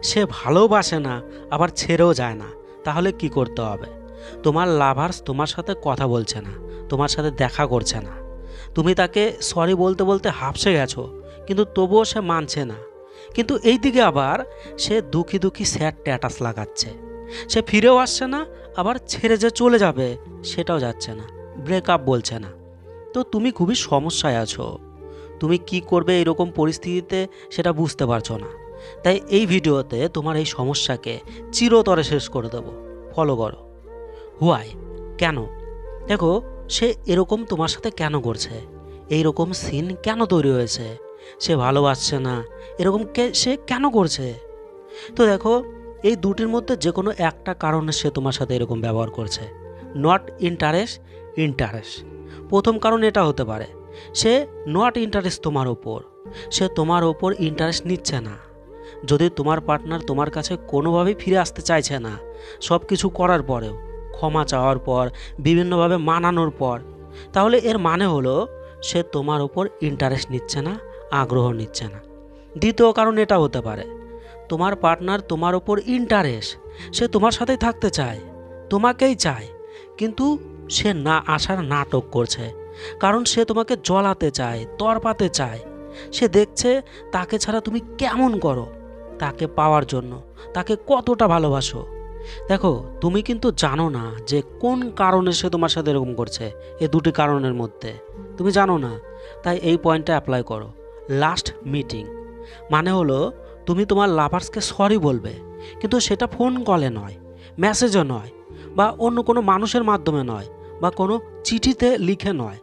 সে ভালোবাসে না, আবার ছেড়েও যায় না, তাহলে কি করতে হবে? তোমার লাভার্স তোমার সাথে কথা বলছে না, তোমার সাথে দেখা করছে না, তুমি তাকে সরি বলতে বলতে হাঁপসে গেছো, কিন্তু তবুও সে মানছে না। কিন্তু এই দিকে আবার সে দুঃখী দুঃখী স্যাড স্ট্যাটাস লাগাচ্ছে, সে ফিরেও আসছে না, আবার ছেড়ে যে চলে যাবে সেটাও যাচ্ছে না, ব্রেকআপ বলছে না। তো তুমি খুবই সমস্যায় আছো, তুমি কি করবে এরকম পরিস্থিতিতে সেটা বুঝতে পারছো না। তাই এই ভিডিওতে তোমার এই সমস্যাকে চিরতরে শেষ করে দেব। ফলো করো। হোয়াই, কেন? দেখো, সে এরকম তোমার সাথে কেন করছে, এই রকম সিন কেন তৈরি হয়েছে, সে ভালোবাসছে না, এরকম সে কেন করছে? তো দেখো, এই দুটির মধ্যে যে কোনো একটা কারণে সে তোমার সাথে এরকম ব্যবহার করছে। Not interest, interest. প্রথম কারণ এটা হতে পারে, সে নট ইন্টারেস্ট তোমার ওপর, সে তোমার ওপর ইন্টারেস্ট নিচ্ছে না। যদি তোমার পার্টনার তোমার কাছে কোনোভাবেই ফিরে আসতে চাইছে না, সব কিছু করার পরেও, ক্ষমা চাওয়ার পর, বিভিন্নভাবে মানানোর পর, তাহলে এর মানে হলো সে তোমার ওপর ইন্টারেস্ট নিচ্ছে না, আগ্রহ নিচ্ছে না। দ্বিতীয় কারণ এটা হতে পারে, তোমার পার্টনার তোমার ওপর ইন্টারেস্ট, সে তোমার সাথেই থাকতে চায়, তোমাকেই চায়, কিন্তু সে না আসার নাটক করছে, কারণ সে তোমাকে জ্বলাতে চায়, তরপাতে চায়। সে দেখছে তাকে ছাড়া তুমি কেমন করো, তাকে পাওয়ার জন্য তাকে কতটা ভালোবাসো। দেখো, তুমি কিন্তু জানো না যে কোন কারণে সে তোমার সাথে এরকম করছে, এ দুটি কারণের মধ্যে তুমি জানো না। তাই এই পয়েন্টটা অ্যাপ্লাই করো। লাস্ট মিটিং মানে হলো, তুমি তোমার লাভার্সকে সরি বলবে, কিন্তু সেটা ফোন কলে নয়, মেসেজও নয়, বা অন্য কোনো মানুষের মাধ্যমে নয়, বা কোনো চিঠিতে লিখে নয়।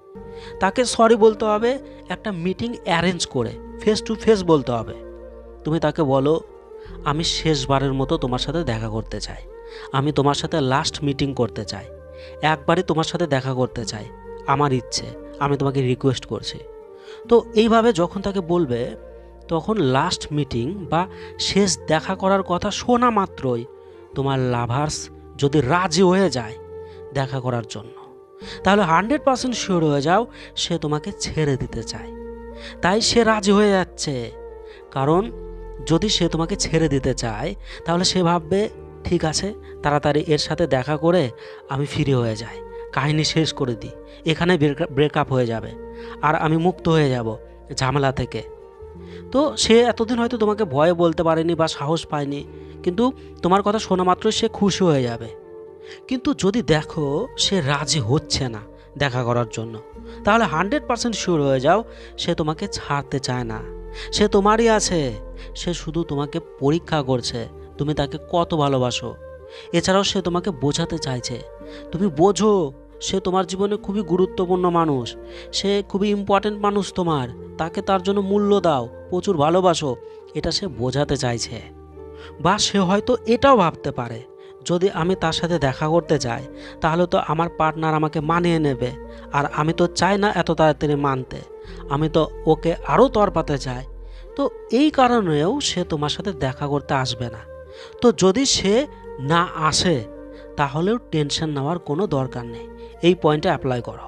তাকে সরি বলতে হবে একটা মিটিং অ্যারেঞ্জ করে, ফেস টু ফেস বলতে হবে। তুমি তাকে বলো, আমি শেষবারের মতো তোমার সাথে দেখা করতে চাই, আমি তোমার সাথে লাস্ট মিটিং করতে চাই, একবারই তোমার সাথে দেখা করতে চাই, আমার ইচ্ছে, আমি তোমাকে রিকোয়েস্ট করছি। তো এইভাবে যখন তাকে বলবে, তখন লাস্ট মিটিং বা শেষ দেখা করার কথা শোনা মাত্রই তোমার লাভার্স যদি রাজি হয়ে যায় দেখা করার জন্য, তাহলে 100% শিওর হয়ে যাও সে তোমাকে ছেড়ে দিতে চায়। তাই সে রাজি হয়ে যাচ্ছে, কারণ যদি সে তোমাকে ছেড়ে দিতে চায় তাহলে সে ভাববে, ঠিক আছে, তাড়াতাড়ি এর সাথে দেখা করে আমি ফ্রি হয়ে যাই, কাহিনী শেষ করে দিই, এখানে ব্রেকআপ হয়ে যাবে, আর আমি মুক্ত হয়ে যাব ঝামেলা থেকে। তো সে এতদিন হয়তো তোমাকে ভয়ে বলতে পারেনি বা সাহস পায়নি, কিন্তু তোমার কথা শোনা মাত্রই সে খুশি হয়ে যাবে। কিন্তু যদি দেখো সে রাজি হচ্ছে না দেখা করার জন্য, তাহলে 100% শিওর হয়ে যাও সে তোমাকে ছাড়তে চায় না, সে তোমারই আছে, সে শুধু তোমাকে পরীক্ষা করছে তুমি তাকে কত ভালোবাসো। এছাড়াও সে তোমাকে বোঝাতে চাইছে, তুমি বোঝো সে তোমার জীবনে খুবই গুরুত্বপূর্ণ মানুষ, সে খুবই ইম্পর্ট্যান্ট মানুষ তোমার, তাকে তার জন্য মূল্য দাও, প্রচুর ভালোবাসো, এটা সে বোঝাতে চাইছে। বা সে হয়তো এটাও ভাবতে পারে, যদি আমি তার সাথে দেখা করতে যাই তাহলে তো আমার পার্টনার আমাকে মানিয়ে নেবে, আর আমি তো চাই না এত তাড়াতাড়ি মানতে, আমি তো ওকে আরও তরপাতে চাই। তো এই কারণেও সে তোমার সাথে দেখা করতে আসবে না। তো যদি সে না আসে তাহলেও টেনশন নেওয়ার কোনো দরকার নেই, এই পয়েন্টটা অ্যাপ্লাই করো।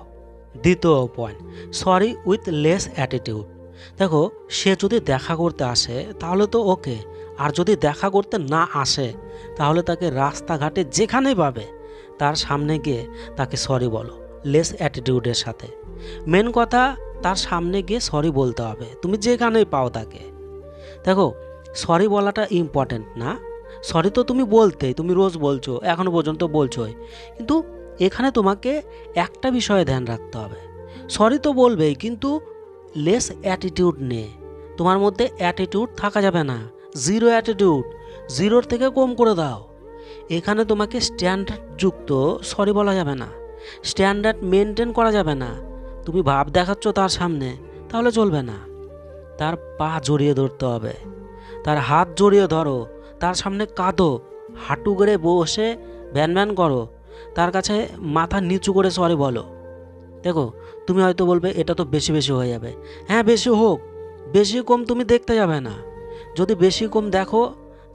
দ্বিতীয় point, sorry with less attitude. দেখো, সে যদি দেখা করতে আসে তাহলে তো ওকে, আর যদি দেখা করতে না আসে তাহলে তাকে রাস্তাঘাটে যেখানেই পাবে তার সামনে গিয়ে তাকে সরি বলো, লেস অ্যাটিটিউডের সাথে। মেন কথা, তার সামনে গিয়ে সরি বলতে হবে, তুমি যেখানেই পাও তাকে। দেখো, সরি বলাটা ইম্পর্ট্যান্ট না, সরি তো তুমি বলতেই, তুমি রোজ বলছো, এখনও পর্যন্ত বলছোই, কিন্তু এখানে তোমাকে একটা বিষয়ে ধ্যান রাখতে হবে, সরি তো বলবেই, কিন্তু লেস অ্যাটিটিউড নে, তোমার মধ্যে অ্যাটিটিউড থাকা যাবে না, জিরো অ্যাটিটিউড, জিরোর থেকে কম করে দাও। এখানে তোমাকে স্ট্যান্ডার্ড যুক্ত সরি বলা যাবে না, স্ট্যান্ডার্ড মেনটেন করা যাবে না। তুমি ভাব দেখাচ্ছ তার সামনে, তাহলে চলবে না। তার পা জড়িয়ে ধরতে হবে, তার হাত জড়িয়ে ধরো, তার সামনে কাঁদো, হাঁটু করে বসে ভ্যান ভ্যান করো, তার কাছে মাথা নিচু করে সরি বলো। দেখো, তুমি হয়তো বলবে এটা তো বেশি বেশি হয়ে যাবে। হ্যাঁ, বেশি হোক, বেশি কম তুমি দেখতে যাবে না। যদি বেশি কম দেখো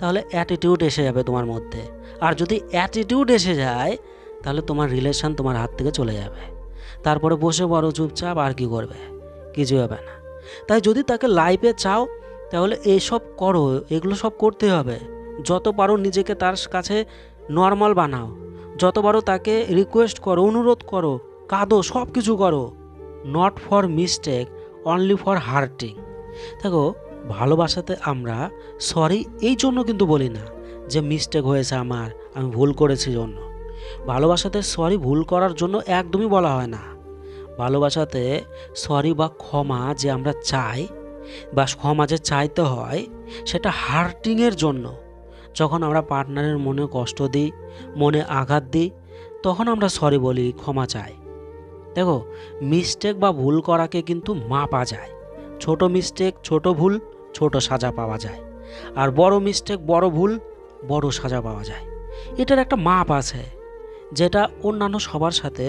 তাহলে অ্যাটিটিউড এসে যাবে তোমার মধ্যে, আর যদি অ্যাটিটিউড এসে যায় তাহলে তোমার রিলেশন তোমার হাত থেকে চলে যাবে। তারপরে বসে পড়ো চুপচাপ, আর কি করবে, কিছু হবে না। তাই যদি তাকে লাইফে চাও তাহলে এইসব করো, এগুলো সব করতে হবে, যত পারো নিজেকে তার কাছে নর্মাল বানাও, যত পারো তাকে রিকোয়েস্ট করো, অনুরোধ করো, কাঁদো, সব কিছু করো। Not for mistake, only for hurting. দেখো, ভালোবাসাতে আমরা সরি এই জন্য কিন্তু বলি না যে মিস্টেক হয়েছে আমার, আমি ভুল করেছি জন্য। ভালোবাসাতে সরি ভুল করার জন্য একদমই বলা হয় না। ভালোবাসাতে সরি বা ক্ষমা যে আমরা চাই বা ক্ষমা যে চাইতে হয়, সেটা হার্টিংয়ের জন্য। যখন আমরা পার্টনারের মনে কষ্ট দিই, মনে আঘাত দিই, তখন আমরা সরি বলি, ক্ষমা চাই। দেখো, মিস্টেক বা ভুল করাকে কিন্তু মাপা যায়। ছোট মিস্টেক, ছোট ভুল, ছোট সাজা পাওয়া যায়। আর বড় মিস্টেক, বড় ভুল, বড় সাজা পাওয়া যায়। এটার একটা মাপ আছে, যেটা অন্যান্য সবার সাথে,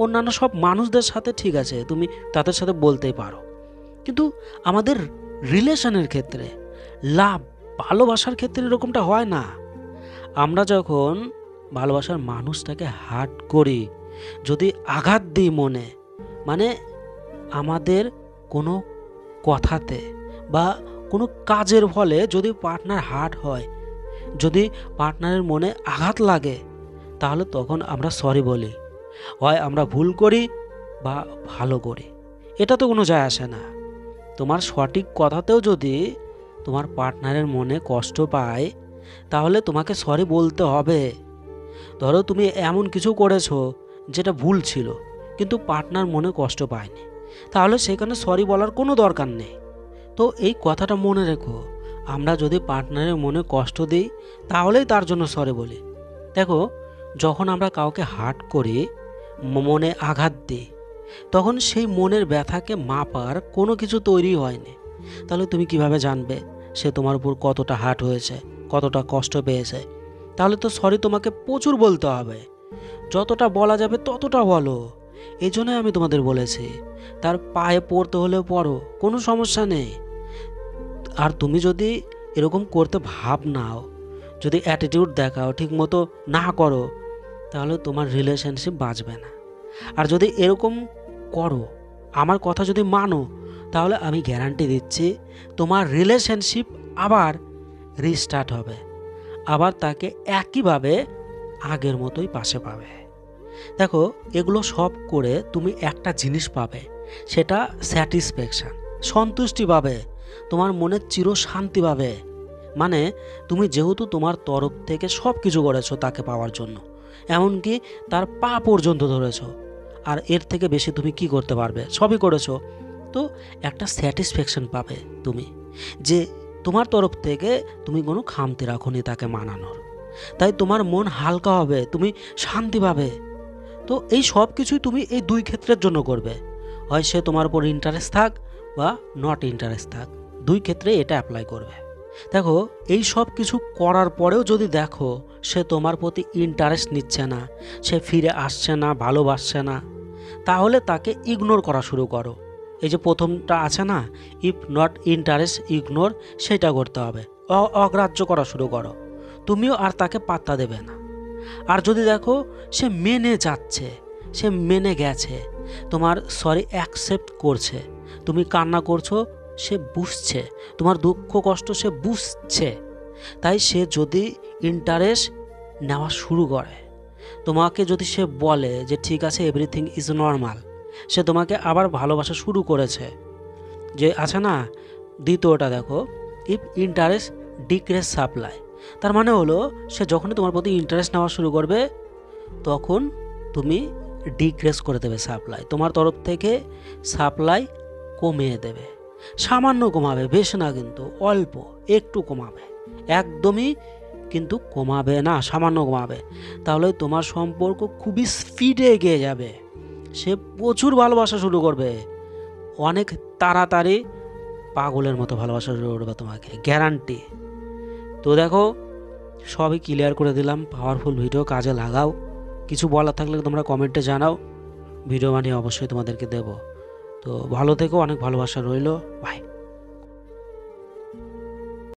অন্যান্য সব মানুষদের সাথে ঠিক আছে, তুমি তাদের সাথে বলতেই পারো। কিন্তু আমাদের রিলেশনের ক্ষেত্রে, লাভ, ভালোবাসার ক্ষেত্রে এরকমটা হয় না। আমরা যখন ভালোবাসার মানুষটাকে হার্ট করি, যদি আঘাত দিই মনে, মানে আমাদের কোনো কথাতে বা কোনো কাজের ফলে যদি পার্টনার হার্ট হয়, যদি পার্টনারের মনে আঘাত লাগে, তাহলে তখন আমরা সরি বলি। হয় আমরা ভুল করি বা ভালো করি, এটা তো কোনো যায় আসে না। তোমার সঠিক কথাতেও যদি তোমার পার্টনারের মনে কষ্ট পায়, তাহলে তোমাকে সরি বলতে হবে। ধরো তুমি এমন কিছু করেছো যেটা ভুল ছিল, কিন্তু পার্টনার মনে কষ্ট পায়নি, তাহলে সেখানে সরি বলার কোনো দরকার নেই। তো এই কথাটা মনে রেখো, আমরা যদি পার্টনারের মনে কষ্ট দিই, তাহলেই তার জন্য সরি বলি। দেখো, যখন আমরা কাউকে হার্ট করি, মনে আঘাত দিই, তখন সেই মনের ব্যথাকে মাপার কোনো কিছু তৈরি হয়নি। তাহলে তুমি কিভাবে জানবে সে তোমার উপর কতটা হার্ট হয়েছে, কতটা কষ্ট পেয়েছে? তাহলে তো সরি তোমাকে প্রচুর বলতে হবে, যতটা বলা যাবে ততটা বলো। এই জন্যই আমি তোমাদের বলেছি, তার পায়ে পড়তে হলেও পড়ো, কোনো সমস্যা নেই। আর তুমি যদি এরকম করতে ভাব নাও, যদি অ্যাটিটিউড দেখাও, ঠিক মতো না করো, তাহলে তোমার রিলেশনশিপ বাঁচবে না। আর যদি এরকম করো, আমার কথা যদি মানো, তাহলে আমি গ্যারান্টি দিচ্ছি তোমার রিলেশনশিপ আবার রিস্টার্ট হবে, আবার তাকে একইভাবে আগের মতোই পাশে পাবে। দেখো, এগুলো সব করে তুমি একটা জিনিস পাবে, সেটা স্যাটিসফ্যাকশান, সন্তুষ্টি পাবে, তোমার মনে চির শান্তি পাবে। মানে তুমি যেহেতু তোমার তরফ থেকে সব কিছু করেছো তাকে পাওয়ার জন্য, এমনকি তার পা পর্যন্ত ধরেছো, আর এর থেকে বেশি তুমি কি করতে পারবে? সবই করেছো। তো একটা স্যাটিসফ্যাকশান পাবে তুমি, যে তোমার তরফ থেকে তুমি কোনো খামতি রাখোনি তাকে মানানোর। তাই তোমার মন হালকা হবে, তুমি শান্তি পাবে। তো এই সব কিছুই তুমি এই দুই ক্ষেত্রের জন্য করবে, হয় সে তোমার উপর ইন্টারেস্ট থাক বা নট ইন্টারেস্ট থাক, দুই ক্ষেত্রে এটা অ্যাপ্লাই করবে। দেখো, এই সব কিছু করার পরেও যদি দেখো সে তোমার প্রতি ইন্টারেস্ট নিচ্ছে না, সে ফিরে আসছে না, ভালোবাসছে না, তাহলে তাকে ইগনোর করা শুরু করো। এই যে প্রথমটা আছে না, ইফ নট ইন্টারেস্ট ইগনোর, সেটা করতে হবে। অগ্রাহ্য করা শুরু করো, তুমিও আর তাকে পাত্তা দেবে না। আর যদি দেখো সে মেনে যাচ্ছে, সে মেনে গেছে, তোমার সরি অ্যাকসেপ্ট করছে, তুমি কান্না করছো, সে বুঝছে, তোমার দুঃখ কষ্ট সে বুঝছে, তাই সে যদি ইন্টারেস্ট নেওয়া শুরু করে, তোমাকে যদি সে বলে যে ঠিক আছে এভরিথিং ইজ নর্মাল, সে তোমাকে আবার ভালোবাসা শুরু করেছে, যে আছে না দ্বিতীয়টা, দেখো, ইফ ইন্টারেস্ট ডিক্রিজ সাপ্লাই, তার মানে হলো সে যখনই তোমার প্রতি ইন্টারেস্ট নেওয়া শুরু করবে, তখন তুমি ডিক্রিজ করে দেবে সাপ্লাই, তোমার তরফ থেকে সাপ্লাই কমিয়ে দেবে, সামান্য কমাবে, বেশি না কিন্তু, অল্প একটু কমাবে, একদমই কিন্তু কমাবে না, সামান্য কমাবে। তাহলে তোমার সম্পর্ক খুবই স্পিডে এগিয়ে যাবে, সে প্রচুর ভালোবাসা শুরু করবে, অনেক তাড়াতাড়ি পাগলের মতো ভালোবাসা শুরু করবে তোমাকে, গ্যারান্টি। তো দেখো, সবই ক্লিয়ার করে দিলাম, পাওয়ারফুল ভিডিও, কাজে লাগাও। কিছু বলার থাকলে তোমরা কমেন্টে জানাও, ভিডিও বানিয়ে অবশ্যই তোমাদেরকে দেব। তো ভালো থেকো, অনেক ভালোবাসা রইলো, বাই।